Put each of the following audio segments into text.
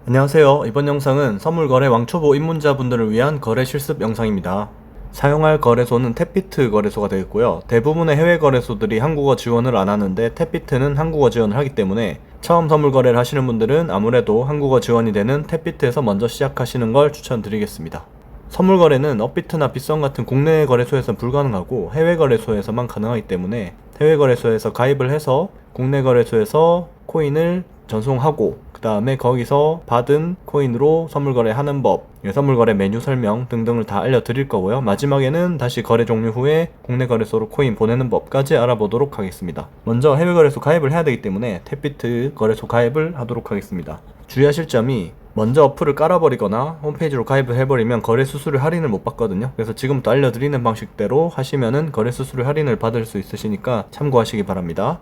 안녕하세요. 이번 영상은 선물거래 왕초보 입문자분들을 위한 거래 실습 영상입니다. 사용할 거래소는 탭비트 거래소가 되겠고요. 대부분의 해외 거래소들이 한국어 지원을 안 하는데 탭비트는 한국어 지원을 하기 때문에 처음 선물 거래를 하시는 분들은 아무래도 한국어 지원이 되는 탭비트에서 먼저 시작하시는 걸 추천드리겠습니다. 선물 거래는 업비트나 빗썸 같은 국내 거래소에서 불가능하고 해외 거래소에서만 가능하기 때문에 해외 거래소에서 가입을 해서 국내 거래소에서 코인을 전송하고 그 다음에 거기서 받은 코인으로 선물 거래하는 법, 선물 거래 메뉴 설명 등등을 다 알려드릴 거고요. 마지막에는 다시 거래 종료 후에 국내 거래소로 코인 보내는 법까지 알아보도록 하겠습니다. 먼저 해외 거래소 가입을 해야 되기 때문에 탭비트 거래소 가입을 하도록 하겠습니다. 주의하실 점이 먼저 어플을 깔아버리거나 홈페이지로 가입을 해버리면 거래 수수료 할인을 못 받거든요. 그래서 지금부터 알려드리는 방식대로 하시면은 거래 수수료 할인을 받을 수 있으시니까 참고하시기 바랍니다.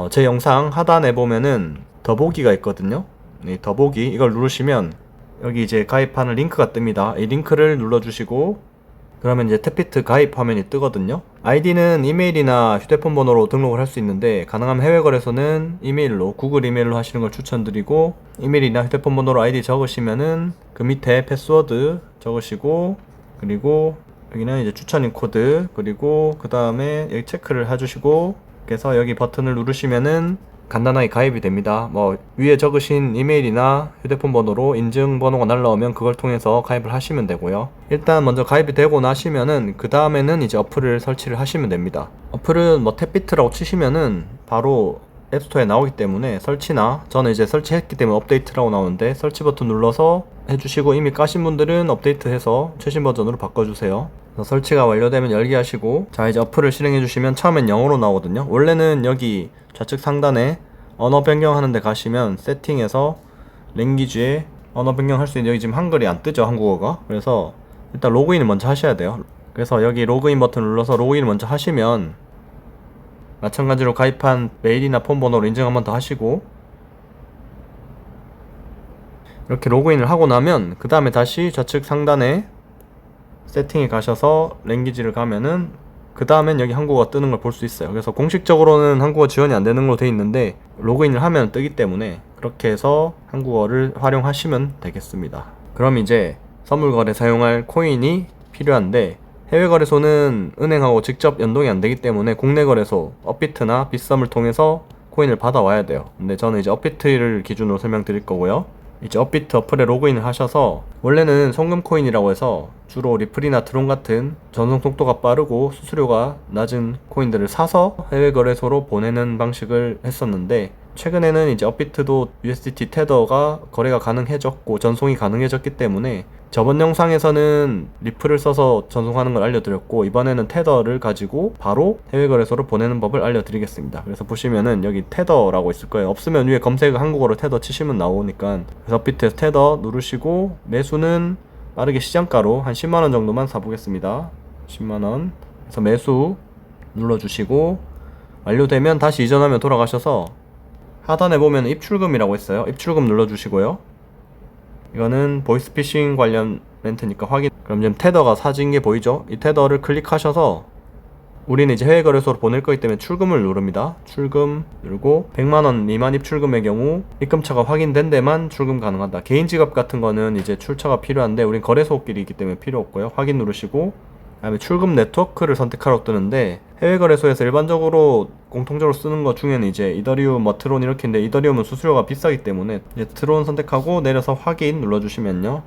제 영상 하단에 보면은 더보기가 있거든요. 이 더보기 이걸 누르시면 여기 이제 가입하는 링크가 뜹니다. 이 링크를 눌러주시고 그러면 이제 탭비트 가입 화면이 뜨거든요. 아이디는 이메일이나 휴대폰 번호로 등록을 할 수 있는데 가능하면 해외 거래소는 이메일로 구글 이메일로 하시는 걸 추천드리고 이메일이나 휴대폰 번호로 아이디 적으시면은 그 밑에 패스워드 적으시고 그리고 여기는 이제 추천인 코드 그리고 그 다음에 여기 체크를 해주시고 그래서 여기 버튼을 누르시면은 간단하게 가입이 됩니다. 위에 적으신 이메일이나 휴대폰 번호로 인증 번호가 날라오면 그걸 통해서 가입을 하시면 되고요. 일단 먼저 가입이 되고 나시면은 그 다음에는 이제 어플을 설치를 하시면 됩니다. 어플은 탭비트라고 치시면은 바로 앱스토어에 나오기 때문에 설치나 저는 이제 설치했기 때문에 업데이트라고 나오는데 설치 버튼 눌러서 해주시고 이미 까신 분들은 업데이트해서 최신 버전으로 바꿔주세요. 설치가 완료되면 열기 하시고 자 이제 어플을 실행해 주시면 처음엔 영어로 나오거든요. 원래는 여기 좌측 상단에 언어 변경하는 데 가시면 세팅에서 랭귀지에 언어 변경할 수 있는 여기 지금 한글이 안 뜨죠, 한국어가. 그래서 일단 로그인을 먼저 하셔야 돼요. 그래서 여기 로그인 버튼 눌러서 로그인을 먼저 하시면 마찬가지로 가입한 메일이나 폰 번호로 인증 한 번 더 하시고 이렇게 로그인을 하고 나면 그 다음에 다시 좌측 상단에 세팅에 가셔서 랭귀지를 가면은 그 다음엔 여기 한국어가 뜨는 걸 볼 수 있어요. 그래서 공식적으로는 한국어 지원이 안 되는 걸로 돼 있는데 로그인을 하면 뜨기 때문에 그렇게 해서 한국어를 활용하시면 되겠습니다. 그럼 이제 선물 거래 사용할 코인이 필요한데 해외 거래소는 은행하고 직접 연동이 안 되기 때문에 국내 거래소 업비트나 빗썸을 통해서 코인을 받아와야 돼요. 근데 저는 이제 업비트를 기준으로 설명드릴 거고요. 이제 업비트 어플에 로그인을 하셔서 원래는 송금 코인이라고 해서 주로 리플이나 트론 같은 전송 속도가 빠르고 수수료가 낮은 코인들을 사서 해외 거래소로 보내는 방식을 했었는데 최근에는 이제 업비트도 USDT 테더가 거래가 가능해졌고 전송이 가능해졌기 때문에 저번 영상에서는 리플을 써서 전송하는 걸 알려드렸고 이번에는 테더를 가지고 바로 해외 거래소로 보내는 법을 알려드리겠습니다. 그래서 보시면은 여기 테더라고 있을 거예요. 없으면 위에 검색을 한국어로 테더 치시면 나오니까 그래서 업비트에서 테더 누르시고 매수는 빠르게 시장가로 한 10만원 정도만 사보겠습니다. 10만원 그래서 매수 눌러주시고 완료되면 다시 이전하면 돌아가셔서 하단에 보면 입출금이라고 있어요. 입출금 눌러주시고요. 이거는 보이스피싱 관련 멘트니까 확인. 그럼 지금 테더가 사진 게 보이죠? 이 테더를 클릭하셔서 우리는 이제 해외 거래소로 보낼 거기 때문에 출금을 누릅니다. 출금 누르고 100만원 미만 입출금의 경우 입금처가 확인된 데만 출금 가능하다. 개인 지갑 같은 거는 이제 출처가 필요한데 우린 거래소끼리이기 때문에 필요 없고요. 확인 누르시고 그다음에 출금 네트워크를 선택하라고 뜨는데 해외 거래소에서 일반적으로 공통적으로 쓰는 것 중에는 이제 이더리움, 트론 이렇게 있는데 이더리움은 수수료가 비싸기 때문에 이제 트론 선택하고 내려서 확인 눌러주시면요.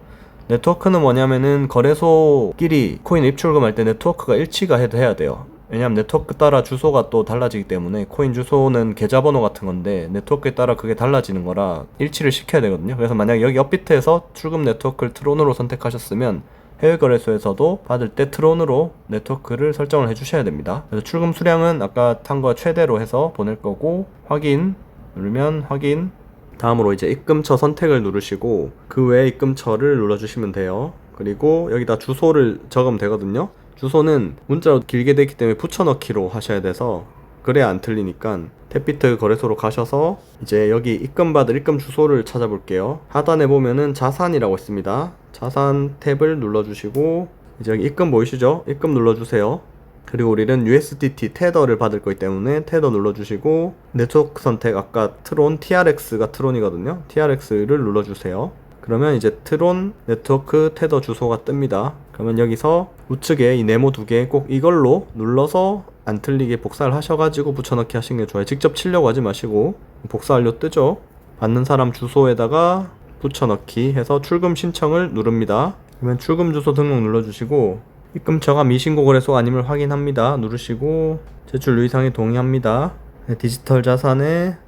네트워크는 뭐냐면은 거래소끼리 코인 입출금할 때 네트워크가 일치가 해야 돼요. 왜냐면 네트워크 따라 주소가 또 달라지기 때문에 코인 주소는 계좌번호 같은 건데 네트워크에 따라 그게 달라지는 거라 일치를 시켜야 되거든요. 그래서 만약에 여기 업비트에서 출금 네트워크를 트론으로 선택하셨으면 해외 거래소에서도 받을 때 트론으로 네트워크를 설정을 해주셔야 됩니다. 그래서 출금 수량은 아까 탄 거 최대로 해서 보낼 거고 확인 누르면 확인 다음으로 이제 입금처 선택을 누르시고 그 외에 입금처를 눌러주시면 돼요. 그리고 여기다 주소를 적으면 되거든요. 주소는 문자로 길게 되기 때문에 붙여넣기로 하셔야 돼서 그래야 안 틀리니까 탭비트 거래소로 가셔서 이제 여기 입금받을 입금 주소를 찾아볼게요. 하단에 보면은 자산이라고 있습니다. 자산 탭을 눌러주시고 이제 여기 입금 보이시죠? 입금 눌러주세요. 그리고 우리는 USDT 테더를 받을 거기 때문에 테더 눌러주시고 네트워크 선택 아까 트론 TRX가 트론이거든요. TRX를 눌러주세요. 그러면 이제 트론 네트워크 테더 주소가 뜹니다. 그러면 여기서 우측에 이 네모 두 개 꼭 이걸로 눌러서 안 틀리게 복사를 하셔가지고 붙여넣기 하시는 게 좋아요. 직접 치려고 하지 마시고 복사 완료 뜨죠. 받는 사람 주소에다가 붙여넣기 해서 출금 신청을 누릅니다. 그러면 출금 주소 등록 눌러주시고 입금처가 미신고 거래소가 아님을 확인합니다. 누르시고 제출 유의사항에 동의합니다. 네, 디지털 자산에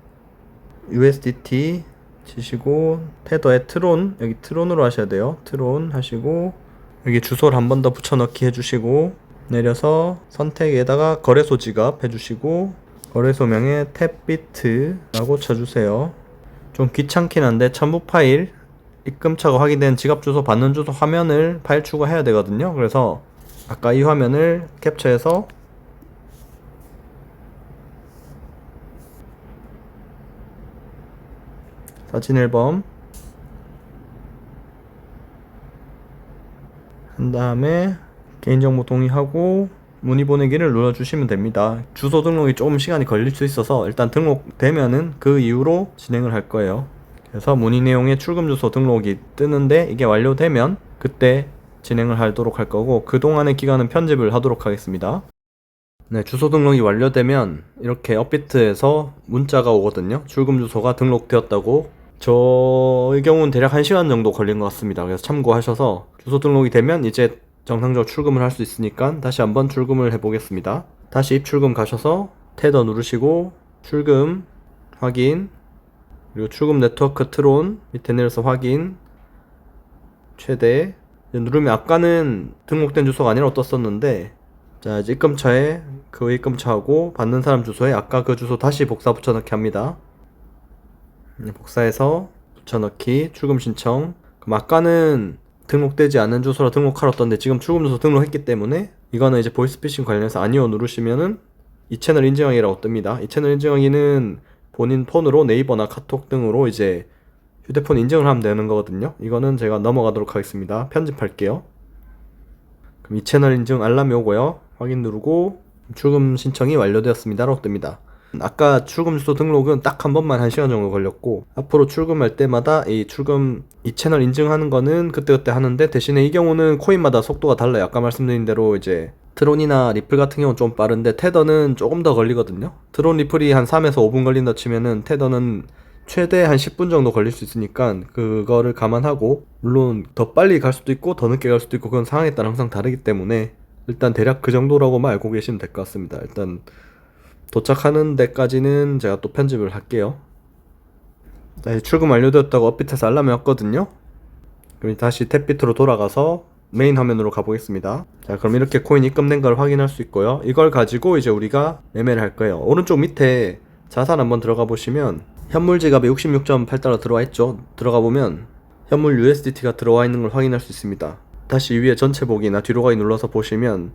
USDT 치시고 테더에 트론, 여기 트론으로 하셔야 돼요. 트론 하시고 여기 주소를 한 번 더 붙여넣기 해주시고 내려서 선택에다가 거래소 지갑 해주시고 거래소명에 탭비트라고 쳐주세요. 좀 귀찮긴 한데 첨부 파일 입금처가 확인된 지갑 주소 받는 주소 화면을 파일 추가해야 되거든요. 그래서 아까 이 화면을 캡처해서 사진 앨범 한 다음에 개인정보 동의하고 문의 보내기를 눌러주시면 됩니다. 주소 등록이 조금 시간이 걸릴 수 있어서 일단 등록되면은 그 이후로 진행을 할 거예요. 그래서 문의 내용에 출금 주소 등록이 뜨는데 이게 완료되면 그때 진행을 하도록 할 거고 그동안의 기간은 편집을 하도록 하겠습니다. 네, 주소 등록이 완료되면 이렇게 업비트에서 문자가 오거든요. 출금 주소가 등록되었다고. 저의 경우는 대략 1시간 정도 걸린 것 같습니다. 그래서 참고하셔서 주소 등록이 되면 이제 정상적으로 출금을 할 수 있으니까 다시 한번 출금을 해보겠습니다. 다시 입출금 가셔서 테더 누르시고 출금 확인 그리고 출금 네트워크 트론 밑에 내려서 확인 최대 누르면 아까는 등록된 주소가 아니라 떴었는데 자 이제 입금처에 그 입금처하고 받는 사람 주소에 아까 그 주소 다시 복사 붙여넣기 합니다. 복사해서 붙여넣기 출금 신청. 그럼 아까는 등록되지 않은 주소로 등록하러 떴는데 지금 출금 주소 등록했기 때문에 이거는 이제 보이스피싱 관련해서 아니요 누르시면은 이 채널 인증하기라고 뜹니다. 이 채널 인증하기는 본인 폰으로 네이버나 카톡 등으로 이제 휴대폰 인증을 하면 되는 거거든요. 이거는 제가 넘어가도록 하겠습니다. 편집할게요. 그럼 이 채널 인증 알람이 오고요. 확인 누르고 출금 신청이 완료되었습니다 라고 뜹니다. 아까 출금 주소 등록은 딱 한 번만 1시간 정도 걸렸고 앞으로 출금할 때마다 이 채널 인증하는 거는 그때그때 하는데 대신에 이 경우는 코인마다 속도가 달라요. 아까 말씀드린 대로 이제 트론이나 리플 같은 경우는 좀 빠른데 테더는 조금 더 걸리거든요. 트론 리플이 한 3에서 5분 걸린다 치면은 테더는 최대 한 10분 정도 걸릴 수 있으니까 그거를 감안하고 물론 더 빨리 갈 수도 있고 더 늦게 갈 수도 있고 그건 상황에 따라 항상 다르기 때문에 일단 대략 그 정도라고만 알고 계시면 될 것 같습니다. 일단 도착하는 데까지는 제가 또 편집을 할게요. 자, 출금 완료되었다고 업비트에서 알람이 왔거든요. 그럼 다시 탭비트로 돌아가서 메인 화면으로 가보겠습니다. 자, 그럼 이렇게 코인 입금된 걸 확인할 수 있고요. 이걸 가지고 이제 우리가 매매를 할 거예요. 오른쪽 밑에 자산 한번 들어가 보시면 현물 지갑에 66.8달러 들어와 있죠. 들어가 보면 현물 USDT가 들어와 있는 걸 확인할 수 있습니다. 다시 위에 전체 보기나 뒤로 가기 눌러서 보시면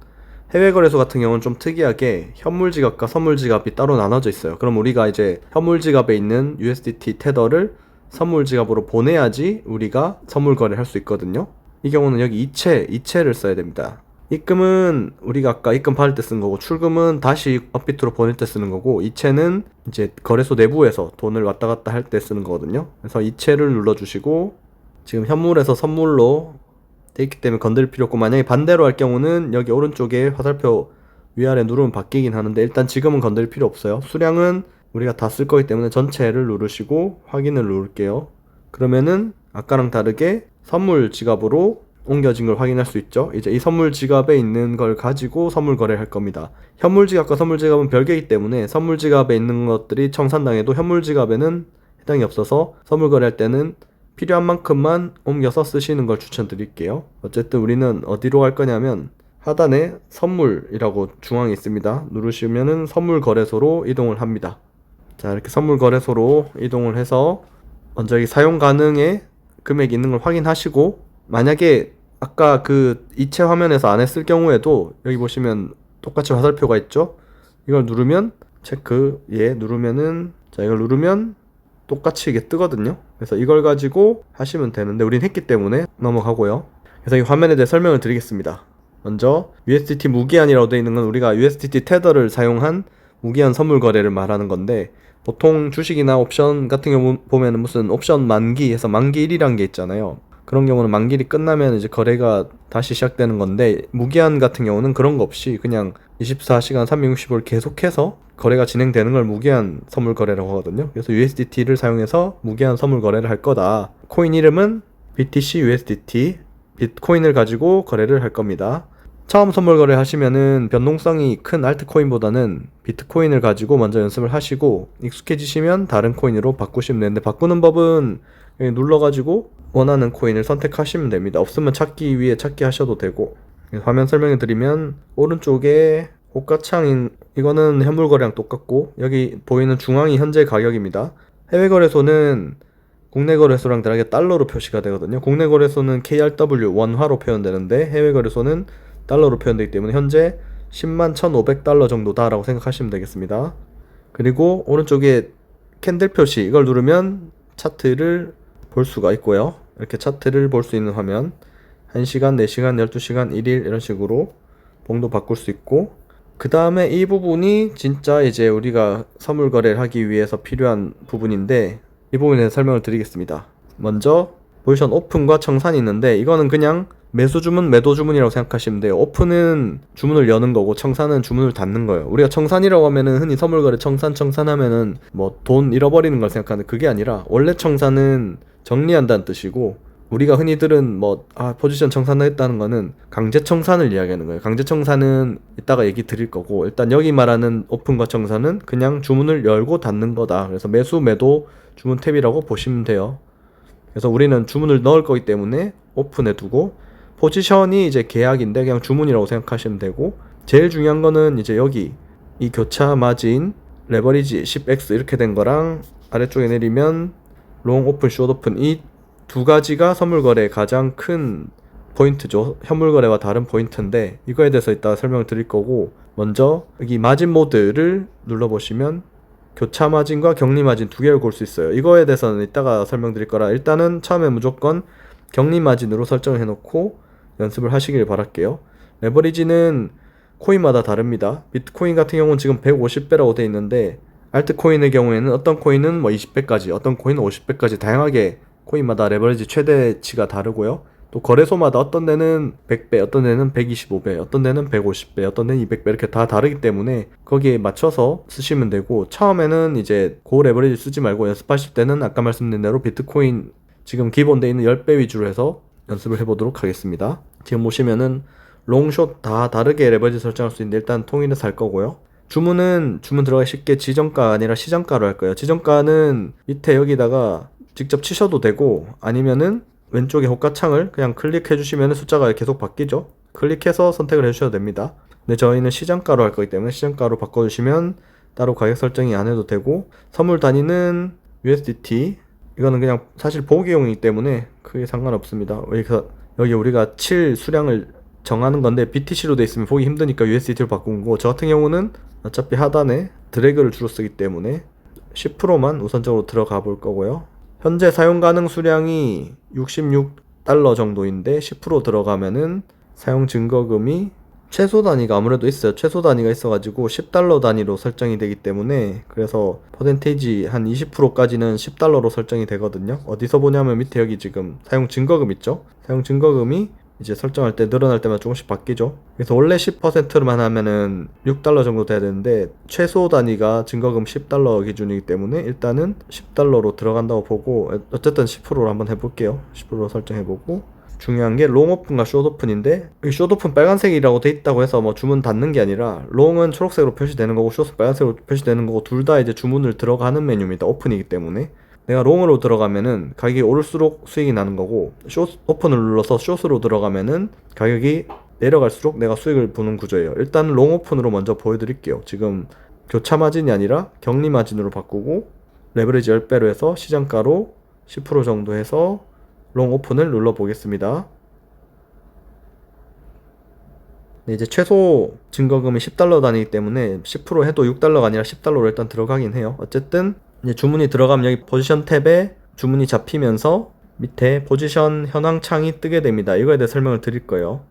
해외 거래소 같은 경우는 좀 특이하게 현물 지갑과 선물 지갑이 따로 나눠져 있어요. 그럼 우리가 이제 현물 지갑에 있는 USDT 테더를 선물 지갑으로 보내야지 우리가 선물 거래를 할 수 있거든요. 이 경우는 여기 이체를 써야 됩니다. 입금은 우리가 아까 입금 받을 때 쓴 거고 출금은 다시 업비트로 보낼 때 쓰는 거고 이체는 이제 거래소 내부에서 돈을 왔다 갔다 할 때 쓰는 거거든요. 그래서 이체를 눌러주시고 지금 현물에서 선물로 돼 있기 때문에 건드릴 필요 없고 만약에 반대로 할 경우는 여기 오른쪽에 화살표 위아래 누르면 바뀌긴 하는데 일단 지금은 건드릴 필요 없어요. 수량은 우리가 다 쓸 거기 때문에 전체를 누르시고 확인을 누를게요. 그러면은 아까랑 다르게 선물 지갑으로 옮겨진 걸 확인할 수 있죠. 이제 이 선물 지갑에 있는 걸 가지고 선물 거래를 할 겁니다. 현물 지갑과 선물 지갑은 별개이기 때문에 선물 지갑에 있는 것들이 청산당해도 현물 지갑에는 해당이 없어서 선물 거래할 때는 필요한 만큼만 옮겨서 쓰시는 걸 추천드릴게요. 어쨌든 우리는 어디로 갈 거냐면 하단에 선물이라고 중앙에 있습니다. 누르시면은 선물 거래소로 이동을 합니다. 자, 이렇게 선물 거래소로 이동을 해서 먼저 이 사용 가능의 금액이 있는 걸 확인하시고 만약에 아까 그 이체 화면에서 안 했을 경우에도 여기 보시면 똑같이 화살표가 있죠. 이걸 누르면 체크 누르면은 자 이걸 누르면 똑같이 이게 뜨거든요. 그래서 이걸 가지고 하시면 되는데 우린 했기 때문에 넘어가고요. 그래서 이 화면에 대해 설명을 드리겠습니다. 먼저 USDT 무기한이라고 되어 있는 건 우리가 USDT 테더를 사용한 무기한 선물 거래를 말하는 건데 보통 주식이나 옵션 같은 경우 보면은 무슨 옵션 만기에서 만기 1이란 게 있잖아요. 그런 경우는 만기일이 끝나면 이제 거래가 다시 시작되는 건데, 무기한 같은 경우는 그런 거 없이 그냥 24시간 365일 계속해서 거래가 진행되는 걸 무기한 선물 거래라고 하거든요. 그래서 USDT를 사용해서 무기한 선물 거래를 할 거다. 코인 이름은 BTC USDT, 비트코인을 가지고 거래를 할 겁니다. 처음 선물 거래 하시면은 변동성이 큰 알트코인보다는 비트코인을 가지고 먼저 연습을 하시고, 익숙해지시면 다른 코인으로 바꾸시면 되는데, 바꾸는 법은 여기 눌러가지고 원하는 코인을 선택하시면 됩니다. 없으면 찾기 위해 찾기 하셔도 되고, 화면 설명해 드리면 오른쪽에 호가창인 이거는 현물 거래랑 똑같고, 여기 보이는 중앙이 현재 가격입니다. 해외 거래소는 국내 거래소랑 다르게 달러로 표시가 되거든요. 국내 거래소는 KRW 원화로 표현되는데, 해외 거래소는 달러로 표현되기 때문에 현재 10만 1,500달러 정도다라고 생각하시면 되겠습니다. 그리고 오른쪽에 캔들 표시, 이걸 누르면 차트를 볼 수가 있고요. 이렇게 차트를 볼 수 있는 화면, 1시간, 4시간, 12시간, 1일 이런 식으로 봉도 바꿀 수 있고, 그 다음에 이 부분이 진짜 이제 우리가 선물 거래를 하기 위해서 필요한 부분인데, 이 부분에 대해서 설명을 드리겠습니다. 먼저 포지션 오픈과 청산이 있는데, 이거는 그냥 매수 주문, 매도 주문이라고 생각하시면 돼요. 오픈은 주문을 여는 거고, 청산은 주문을 닫는 거예요. 우리가 청산이라고 하면은 흔히 선물 거래 청산하면은 뭐 돈 잃어버리는 걸 생각하는데, 그게 아니라 원래 청산은 정리한다는 뜻이고, 우리가 흔히 들은 포지션 청산을 했다는 거는 강제 청산을 이야기하는 거예요. 강제 청산은 이따가 얘기 드릴 거고, 일단 여기 말하는 오픈과 청산은 그냥 주문을 열고 닫는 거다. 그래서 매수, 매도, 주문 탭이라고 보시면 돼요. 그래서 우리는 주문을 넣을 거기 때문에 오픈해 두고, 포지션이 이제 계약인데 그냥 주문이라고 생각하시면 되고, 제일 중요한 거는 이제 여기 이 교차 마진, 레버리지 10x 이렇게 된 거랑, 아래쪽에 내리면 롱 오픈, 숏 오픈, 이 두 가지가 선물 거래의 가장 큰 포인트죠. 현물 거래와 다른 포인트인데, 이거에 대해서 이따 설명을 드릴 거고, 먼저 여기 마진 모드를 눌러보시면 교차 마진과 격리 마진 두 개를 볼 수 있어요. 이거에 대해서는 이따가 설명드릴 거라, 일단은 처음에 무조건 격리 마진으로 설정을 해놓고 연습을 하시길 바랄게요. 레버리지는 코인마다 다릅니다. 비트코인 같은 경우는 지금 150배라고 되어 있는데, 알트코인의 경우에는 어떤 코인은 뭐 20배까지, 어떤 코인은 50배까지 다양하게 코인마다 레버리지 최대치가 다르고요. 또 거래소마다 어떤 데는 100배, 어떤 데는 125배, 어떤 데는 150배, 어떤 데는 200배 이렇게 다 다르기 때문에 거기에 맞춰서 쓰시면 되고, 처음에는 이제 고 레버리지 쓰지 말고 연습하실 때는 아까 말씀드린 대로 비트코인 지금 기본돼 있는 10배 위주로 해서 연습을 해보도록 하겠습니다. 지금 보시면은 롱숏 다 다르게 레버리지 설정할 수 있는데, 일단 통일해서 할 거고요. 주문은 주문 들어가기 쉽게 지정가가 아니라 시장가로 할 거예요. 지정가는 밑에 여기다가 직접 치셔도 되고, 아니면은 왼쪽에 호가창을 그냥 클릭해 주시면 숫자가 계속 바뀌죠. 클릭해서 선택을 해 주셔도 됩니다. 근데 저희는 시장가로 할 거기 때문에 시장가로 바꿔주시면 따로 가격 설정이 안 해도 되고, 선물 단위는 USDT, 이거는 그냥 사실 보기용이기 때문에 크게 상관없습니다. 여기 우리가 칠 수량을 정하는 건데, BTC로 돼 있으면 보기 힘드니까 USDT로 바꾼 거고, 저 같은 경우는 어차피 하단에 드래그를 주로 쓰기 때문에 10%만 우선적으로 들어가 볼 거고요. 현재 사용 가능 수량이 66달러 정도인데, 10% 들어가면은 사용 증거금이 최소 단위가 아무래도 있어요. 최소 단위가 있어가지고 10달러 단위로 설정이 되기 때문에, 그래서 퍼센테이지 한 20%까지는 10달러로 설정이 되거든요. 어디서 보냐면 밑에 여기 지금 사용 증거금 있죠? 사용 증거금이 이제 설정할 때 늘어날 때마다 조금씩 바뀌죠. 그래서 원래 10%만 하면은 6달러 정도 돼야 되는데, 최소 단위가 증거금 10달러 기준이기 때문에 일단은 10달러로 들어간다고 보고, 어쨌든 10%로 한번 해볼게요. 10%로 설정해보고, 중요한 게 롱 오픈과 숏 오픈인데, 이 숏 오픈 빨간색이라고 돼 있다고 해서 뭐 주문 닫는 게 아니라, 롱은 초록색으로 표시되는 거고 숏은 빨간색으로 표시되는 거고, 둘 다 이제 주문을 들어가는 메뉴입니다. 오픈이기 때문에. 내가 롱으로 들어가면은 가격이 오를수록 수익이 나는 거고, 숏 오픈을 눌러서 숏으로 들어가면은 가격이 내려갈수록 내가 수익을 보는 구조예요. 일단 롱 오픈으로 먼저 보여드릴게요. 지금 교차 마진이 아니라 격리 마진으로 바꾸고, 레버리지 10배로 해서 시장가로 10% 정도 해서 롱 오픈을 눌러 보겠습니다. 네, 이제 최소 증거금이 10달러 단위이기 때문에 10% 해도 6달러가 아니라 10달러로 일단 들어가긴 해요. 어쨌든 이제 주문이 들어가면 여기 포지션 탭에 주문이 잡히면서 밑에 포지션 현황 창이 뜨게 됩니다. 이거에 대해 설명을 드릴 거예요.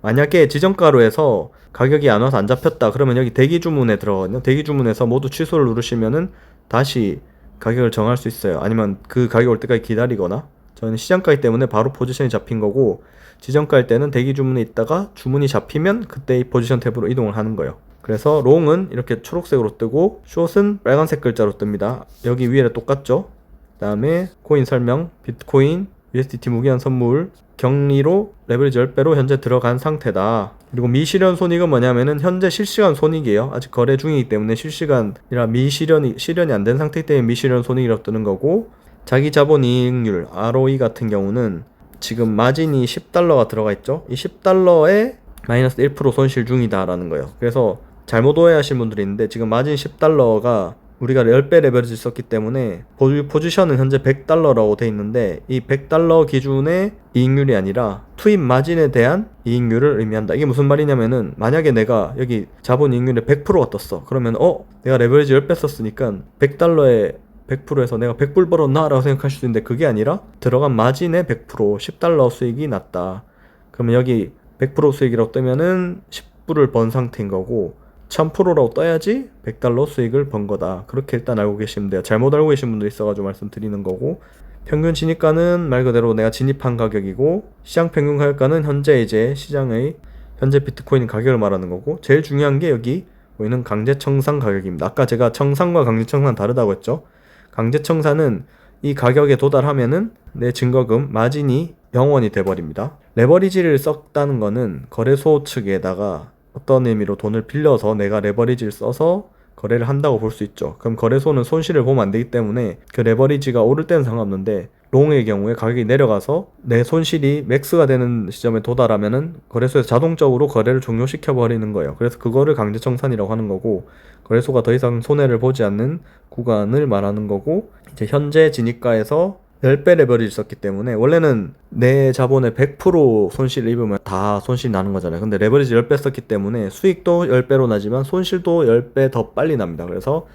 만약에 지정가로 해서 가격이 안 와서 안 잡혔다 그러면 여기 대기 주문에 들어가거든요. 대기 주문에서 모두 취소를 누르시면은 다시 가격을 정할 수 있어요. 아니면 그 가격 올 때까지 기다리거나. 저는 시장가이기 때문에 바로 포지션이 잡힌 거고, 지정가일 때는 대기 주문에 있다가 주문이 잡히면 그때 이 포지션 탭으로 이동을 하는 거예요. 그래서 롱은 이렇게 초록색으로 뜨고 숏은 빨간색 글자로 뜹니다. 여기 위에 똑같죠? 그 다음에 코인 설명, 비트코인, USDT 무기한 선물, 격리로 레버리지 10배로 현재 들어간 상태다. 그리고 미실현 손익은 뭐냐면은 현재 실시간 손익이에요. 아직 거래 중이기 때문에 실시간이라 실현이 안 된 상태이기 때문에 미실현 손익이라고 뜨는 거고, 자기 자본 이익률 ROE 같은 경우는 지금 마진이 $10가 들어가 있죠. 이 $10에 마이너스 1% 손실 중이다 라는 거예요. 그래서 잘못 오해하신 분들이 있는데, 지금 마진 $10가 우리가 10배 레버리지 썼기 때문에 포지션은 현재 $100라고 돼 있는데, 이 $100 기준의 이익률이 아니라 투입 마진에 대한 이익률을 의미한다. 이게 무슨 말이냐면은, 만약에 내가 여기 자본 이익률에 100%가 떴어. 그러면 내가 레버리지 10배 썼으니까 $100에 100%에서 내가 100불 벌었나? 라고 생각하실 수 있는데, 그게 아니라 들어간 마진의 100% $10 수익이 났다. 그러면 여기 100% 수익이라고 뜨면은 10불을 번 상태인 거고, 1000%라고 떠야지 $100 수익을 번 거다. 그렇게 일단 알고 계시면 돼요. 잘못 알고 계신 분도 있어가지고 말씀드리는 거고, 평균 진입가는 말 그대로 내가 진입한 가격이고, 시장 평균 가격가는 현재 이제 시장의 현재 비트코인 가격을 말하는 거고, 제일 중요한 게 여기 보이는 강제청산 가격입니다. 아까 제가 청산과 강제청산 다르다고 했죠. 강제청산은 이 가격에 도달하면은 내 증거금 마진이 0원이 돼버립니다. 레버리지를 썼다는 거는 거래소 측에다가 어떤 의미로 돈을 빌려서 내가 레버리지를 써서 거래를 한다고 볼 수 있죠. 그럼 거래소는 손실을 보면 안 되기 때문에 그 레버리지가 오를 때는 상관없는데, 롱의 경우에 가격이 내려가서 내 손실이 맥스가 되는 시점에 도달하면은 거래소에서 자동적으로 거래를 종료시켜 버리는 거예요. 그래서 그거를 강제청산이라고 하는 거고, 거래소가 더 이상 손해를 보지 않는 구간을 말하는 거고, 이제 현재 진입가에서 10배 레버리지 썼기 때문에 원래는 내 자본의 100% 손실을 입으면 다 손실이 나는 거잖아요. 근데 레버리지 10배 썼기 때문에 수익도 10배로 나지만 손실도 10배 더 빨리 납니다. 그래서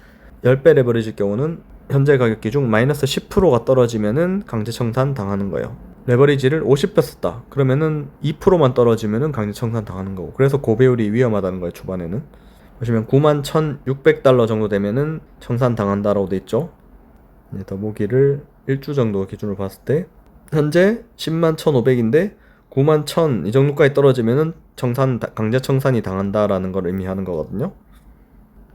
10배 레버리지일 경우는 현재 가격 기준 마이너스 10%가 떨어지면은 강제청산 당하는 거예요. 레버리지를 50배 썼다. 그러면은 2%만 떨어지면은 강제청산 당하는 거고, 그래서 고배율이 위험하다는 거예요. 초반에는 보시면 91,600달러 정도 되면은 청산 당한다라고 돼 있죠. 더보기를 1주 정도 기준으로 봤을 때 현재 101,500인데 91,000 이 정도까지 떨어지면은 강제청산이 당한다라는 걸 의미하는 거거든요.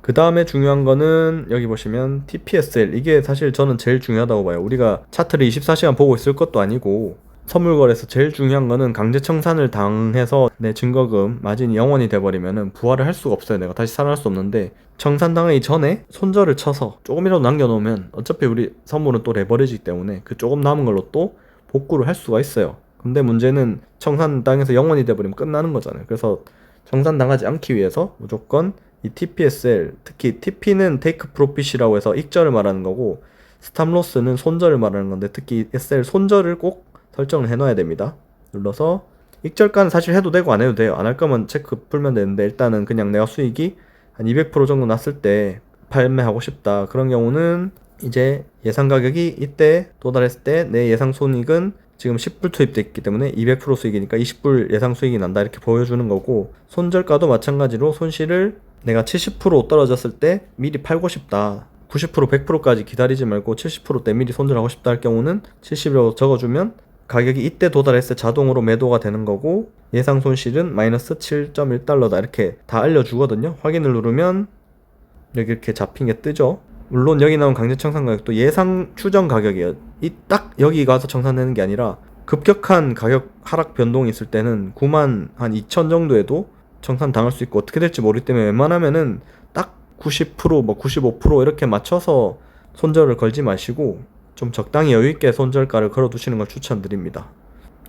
그 다음에 중요한 거는 여기 보시면 TPSL, 이게 사실 저는 제일 중요하다고 봐요. 우리가 차트를 24시간 보고 있을 것도 아니고, 선물거래에서 제일 중요한 거는 강제청산을 당해서 내 증거금 마진이 0원이 돼버리면은 부활을 할 수가 없어요. 내가 다시 살아날 수 없는데, 청산당하기 전에 손절을 쳐서 조금이라도 남겨놓으면 어차피 우리 선물은 또 레버리지이기 때문에 그 조금 남은 걸로 또 복구를 할 수가 있어요. 근데 문제는 청산당해서 0원이 돼버리면 끝나는 거잖아요. 그래서 청산당하지 않기 위해서 무조건 이 TPSL, 특히 TP는 테이크 프로핏이라고 해서 익절을 말하는 거고, 스탑로스는 손절을 말하는 건데, 특히 SL 손절을 꼭 설정을 해놔야 됩니다. 눌러서 익절가는 사실 해도 되고 안 해도 돼요. 안 할 거면 체크 풀면 되는데, 일단은 그냥 내가 수익이 한 200% 정도 났을 때 판매하고 싶다. 그런 경우는 이제 예상 가격이 이때 도달했을 때 내 예상 손익은 지금 10불 투입돼 있기 때문에 200% 수익이니까 20불 예상 수익이 난다, 이렇게 보여주는 거고, 손절가도 마찬가지로 손실을 내가 70% 떨어졌을 때 미리 팔고 싶다, 90% 100%까지 기다리지 말고 70%대 미리 손절하고 싶다 할 경우는 70이라고 적어주면 가격이 이때 도달했을 때 자동으로 매도가 되는 거고, 예상 손실은 마이너스 7.1달러다 이렇게 다 알려주거든요. 확인을 누르면 여기 이렇게 잡힌 게 뜨죠. 물론 여기 나온 강제청산 가격도 예상 추정 가격이에요. 이 딱 여기 가서 청산되는 게 아니라 급격한 가격 하락 변동이 있을 때는 9만 한 2천 정도에도 청산 당할 수 있고, 어떻게 될지 모르기 때문에 웬만하면은 딱 90% 뭐 95% 이렇게 맞춰서 손절을 걸지 마시고 좀 적당히 여유있게 손절가를 걸어두시는 걸 추천드립니다.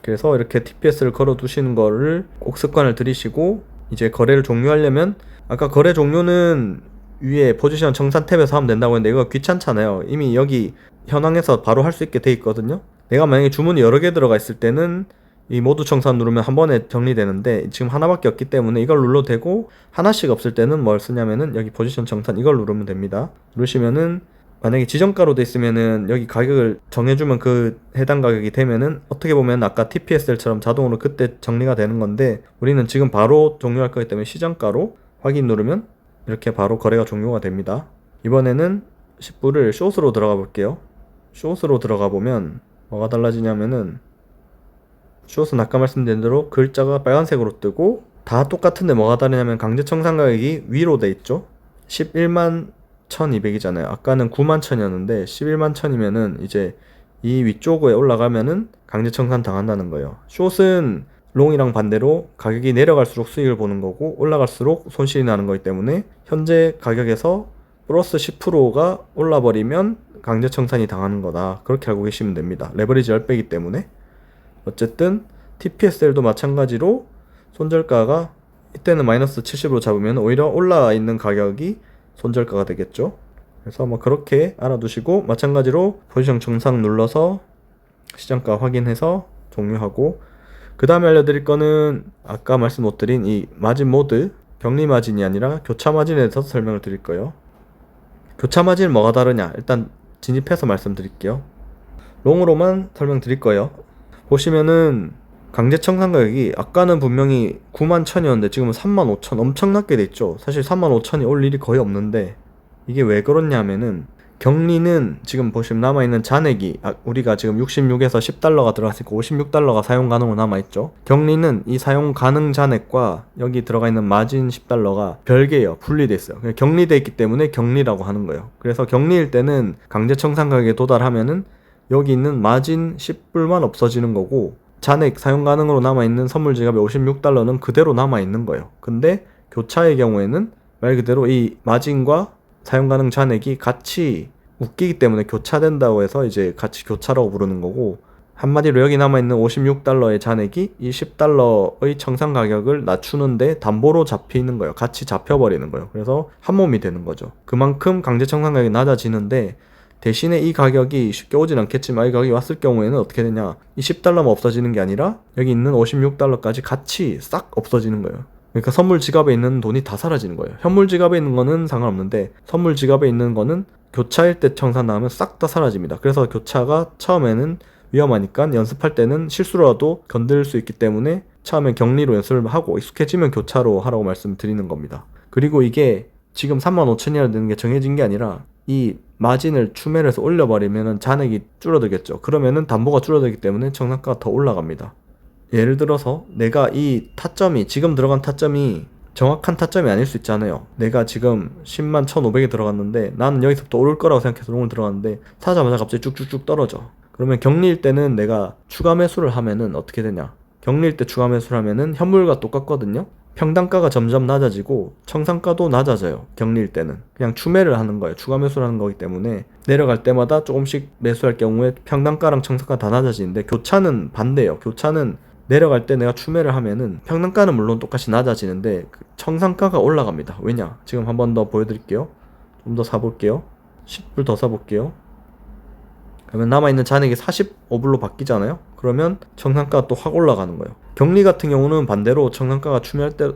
그래서 이렇게 TPS를 걸어두시는 거를 꼭 습관을 들이시고, 이제 거래를 종료하려면, 아까 거래 종료는 위에 포지션 청산 탭에서 하면 된다고 했는데 이거 귀찮잖아요. 이미 여기 현황에서 바로 할 수 있게 돼 있거든요. 내가 만약에 주문이 여러 개 들어가 있을 때는 이 모두 청산 누르면 한 번에 정리되는데, 지금 하나밖에 없기 때문에 이걸 눌러도 되고, 하나씩 없을 때는 뭘 쓰냐면은 여기 포지션 청산 이걸 누르면 됩니다. 누르시면은 만약에 지정가로 돼 있으면은 여기 가격을 정해주면 그 해당 가격이 되면은 어떻게 보면 아까 TPSL처럼 자동으로 그때 정리가 되는 건데, 우리는 지금 바로 종료할 거기 때문에 시장가로 확인 누르면 이렇게 바로 거래가 종료가 됩니다. 이번에는 10불을 숏으로 들어가 볼게요. 숏으로 들어가 보면 뭐가 달라지냐면은 숏은 아까 말씀드린 대로 글자가 빨간색으로 뜨고 다 똑같은데 뭐가 다르냐면 강제청산 가격이 위로 돼 있죠. 11만 1200이잖아요. 아까는 9만 1000이었는데 11만 1000이면은 이제 이 위쪽에 올라가면은 강제청산 당한다는 거예요. 숏은 롱이랑 반대로 가격이 내려갈수록 수익을 보는 거고 올라갈수록 손실이 나는 거기 때문에 현재 가격에서 플러스 10%가 올라버리면 강제청산이 당하는 거다. 그렇게 알고 계시면 됩니다. 레버리지 10배이기 때문에. 어쨌든 TPSL도 마찬가지로 손절가가 이때는 마이너스 70으로 잡으면 오히려 올라 있는 가격이 손절가가 되겠죠. 그래서 뭐 그렇게 알아두시고 마찬가지로 포지션 정상 눌러서 시장가 확인해서 종료하고 그 다음에 알려드릴 거는 아까 말씀 못 드린 이 마진 모드 격리 마진이 아니라 교차 마진에 대해서 설명을 드릴 거예요. 교차 마진은 뭐가 다르냐 일단 진입해서 말씀드릴게요. 롱으로만 설명드릴 거예요. 보시면은 강제청산 가격이 아까는 분명히 9만 1000이었는데 지금은 3만 5000 엄청 낮게 돼 있죠. 사실 3만 5000이 올 일이 거의 없는데 이게 왜 그렇냐면은 격리는 지금 보시면 남아있는 잔액이 우리가 지금 66에서 10달러가 들어갔으니까 56달러가 사용 가능으로 남아있죠. 격리는 이 사용 가능 잔액과 여기 들어가 있는 마진 10달러가 별개예요. 분리돼 있어요. 격리돼 있기 때문에 격리라고 하는 거예요. 그래서 격리일 때는 강제청산 가격에 도달하면은 여기 있는 마진 10불만 없어지는 거고 잔액 사용 가능으로 남아있는 선물 지갑의 56달러는 그대로 남아있는 거예요. 근데 교차의 경우에는 말 그대로 이 마진과 사용 가능 잔액이 같이 웃기기 때문에 교차된다고 해서 이제 같이 교차라고 부르는 거고 한마디로 여기 남아있는 56달러의 잔액이 이 10달러의 청산 가격을 낮추는데 담보로 잡히는 거예요. 같이 잡혀버리는 거예요. 그래서 한 몸이 되는 거죠. 그만큼 강제 청산 가격이 낮아지는데 대신에 이 가격이 쉽게 오진 않겠지만 이 가격이 왔을 경우에는 어떻게 되냐 이 10달러만 없어지는 게 아니라 여기 있는 56달러까지 같이 싹 없어지는 거예요. 그러니까 선물 지갑에 있는 돈이 다 사라지는 거예요. 현물 지갑에 있는 거는 상관없는데 선물 지갑에 있는 거는 교차일 때 청산 나오면 싹 다 사라집니다. 그래서 교차가 처음에는 위험하니까 연습할 때는 실수라도 건들 수 있기 때문에 처음에 격리로 연습을 하고 익숙해지면 교차로 하라고 말씀드리는 겁니다. 그리고 이게 지금 35,000이라는 게 정해진 게 아니라 이 마진을 추매를 해서 올려버리면 잔액이 줄어들겠죠. 그러면은 담보가 줄어들기 때문에 청산가가 더 올라갑니다. 예를 들어서 내가 이 타점이 지금 들어간 타점이 정확한 타점이 아닐 수 있잖아요. 내가 지금 10만 1500에 들어갔는데 나는 여기서부터 오를 거라고 생각해서 롱을 들어갔는데 사자마자 갑자기 쭉쭉쭉 떨어져. 그러면 격리일 때는 내가 추가 매수를 하면은 어떻게 되냐? 격리일 때 추가 매수를 하면은 현물과 똑같거든요. 평당가가 점점 낮아지고 청산가도 낮아져요. 격리일 때는 그냥 추매를 하는 거예요. 추가 매수를 하는 거기 때문에 내려갈 때마다 조금씩 매수할 경우에 평당가랑 청산가 다 낮아지는데 교차는 반대예요. 교차는 내려갈 때 내가 추매를 하면은 평당가는 물론 똑같이 낮아지는데 청산가가 올라갑니다. 왜냐? 지금 한 번 더 보여드릴게요. 좀 더 사볼게요. 10불 더 사볼게요. 그러면 남아있는 잔액이 45불로 바뀌잖아요. 그러면 청산가가 또 확 올라가는 거예요. 격리 같은 경우는 반대로 청산가가 추매할 때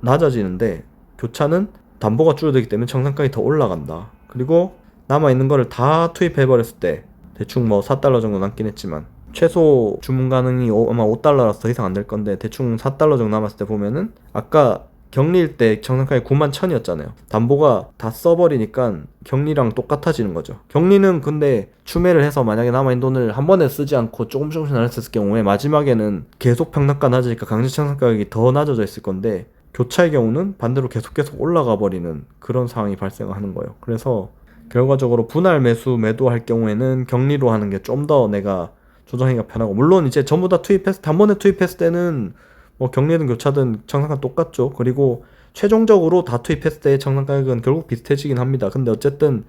낮아지는데 교차는 담보가 줄어들기 때문에 청산가가 더 올라간다. 그리고 남아있는 거를 다 투입해버렸을 때 대충 뭐 4달러 정도 남긴 했지만 최소 주문 가능이 아마 5달러라서 더 이상 안 될 건데 대충 4달러 정도 남았을 때 보면은 아까 격리일 때 청산가액이 9만 1000이었잖아요. 담보가 다 써버리니까 격리랑 똑같아지는 거죠. 격리는 근데 추매를 해서 만약에 남아있는 돈을 한 번에 쓰지 않고 조금씩 나눴을 경우에 마지막에는 계속 평당가 낮으니까 강제 청산가격이 더 낮아져 있을 건데 교차의 경우는 반대로 계속 올라가 버리는 그런 상황이 발생하는 거예요. 그래서 결과적으로 분할 매수 매도할 경우에는 격리로 하는 게 좀 더 내가 조정하기가 편하고 물론 이제 전부 다 투입했을 단번에 투입했을 때는 뭐 격리든 교차든 청산가 똑같죠. 그리고 최종적으로 다 투입했을 때 청산가격은 결국 비슷해지긴 합니다. 근데 어쨌든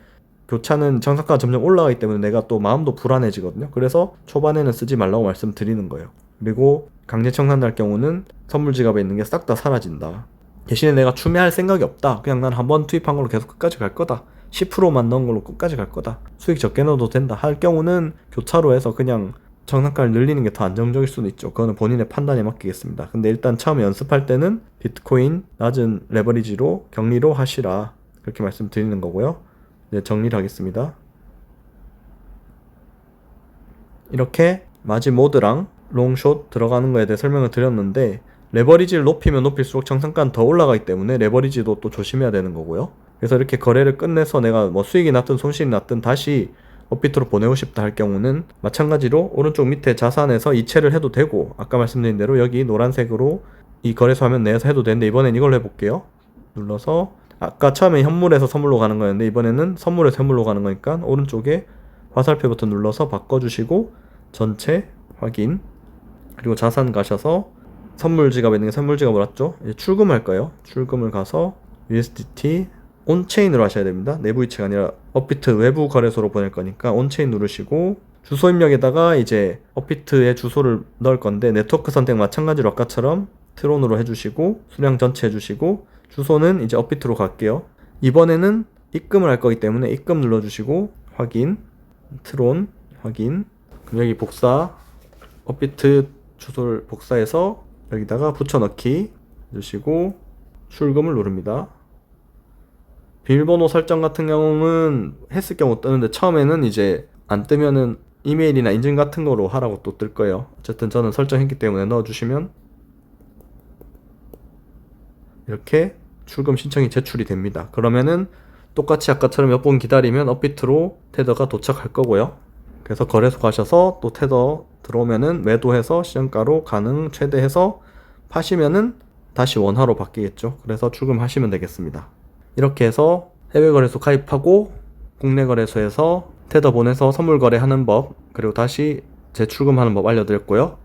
교차는 청산가가 점점 올라가기 때문에 내가 또 마음도 불안해지거든요. 그래서 초반에는 쓰지 말라고 말씀드리는 거예요. 그리고 강제 청산할 경우는 선물 지갑에 있는 게 싹 다 사라진다. 대신에 내가 추매할 생각이 없다. 그냥 난 한 번 투입한 걸로 계속 끝까지 갈 거다. 10%만 넣은 걸로 끝까지 갈 거다. 수익 적게 넣어도 된다 할 경우는 교차로 해서 그냥 청산가를 늘리는 게 더 안정적일 수는 있죠. 그거는 본인의 판단에 맡기겠습니다. 근데 일단 처음에 연습할 때는 비트코인 낮은 레버리지로 격리로 하시라 그렇게 말씀드리는 거고요. 이제 정리를 하겠습니다. 이렇게 마진 모드랑 롱숏 들어가는 거에 대해 설명을 드렸는데 레버리지를 높이면 높일수록 청산가는 더 올라가기 때문에 레버리지도 또 조심해야 되는 거고요. 그래서 이렇게 거래를 끝내서 내가 뭐 수익이 났든 손실이 났든 다시 업비트로 보내고 싶다 할 경우는 마찬가지로 오른쪽 밑에 자산에서 이체를 해도 되고, 아까 말씀드린 대로 여기 노란색으로 이 거래소 화면 내에서 해도 되는데, 이번엔 이걸로 해볼게요. 눌러서 아까 처음에 현물에서 선물로 가는 거였는데 이번에는 선물에서 현물로 가는 거니까 오른쪽에 화살표 버튼 눌러서 바꿔주시고 전체 확인, 그리고 자산 가셔서 선물 지갑에 있는 게 선물 지갑을 왔죠. 이제 출금할 거예요. 출금을 가서 USDT 온체인으로 하셔야 됩니다. 내부 이체가 아니라 업비트 외부 거래소로 보낼 거니까 온체인 누르시고 주소 입력에다가 이제 업비트의 주소를 넣을 건데, 네트워크 선택 마찬가지로 아까처럼 트론으로 해주시고 수량 전체 해주시고 주소는 이제 업비트로 갈게요. 이번에는 입금을 할 거기 때문에 입금 눌러주시고 확인, 트론 확인. 그럼 여기 복사, 업비트 주소를 복사해서 여기다가 붙여넣기 해주시고 출금을 누릅니다. 비밀번호 설정 같은 경우는 했을 경우 뜨는데, 처음에는 이제 안 뜨면은 이메일이나 인증 같은 거로 하라고 또 뜰 거예요. 어쨌든 저는 설정했기 때문에 넣어주시면 이렇게 출금 신청이 제출이 됩니다. 그러면은 똑같이 아까처럼 몇 분 기다리면 업비트로 테더가 도착할 거고요. 그래서 거래소 가셔서 또 테더 들어오면은 매도해서 시장가로 가능 최대해서 파시면은 다시 원화로 바뀌겠죠. 그래서 출금하시면 되겠습니다. 이렇게 해서 해외 거래소 가입하고 국내 거래소에서 테더 보내서 선물 거래하는 법, 그리고 다시 재출금하는 법 알려드렸고요.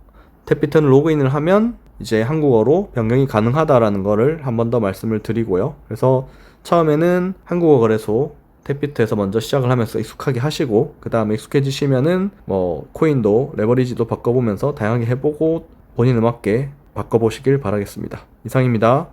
탭비트는 로그인을 하면 이제 한국어로 변경이 가능하다라는 거를 한 번 더 말씀을 드리고요. 그래서 처음에는 한국어 거래소 탭비트에서 먼저 시작을 하면서 익숙하게 하시고, 그 다음에 익숙해지시면은 뭐 코인도 레버리지도 바꿔보면서 다양하게 해보고 본인에 맞게 바꿔보시길 바라겠습니다. 이상입니다.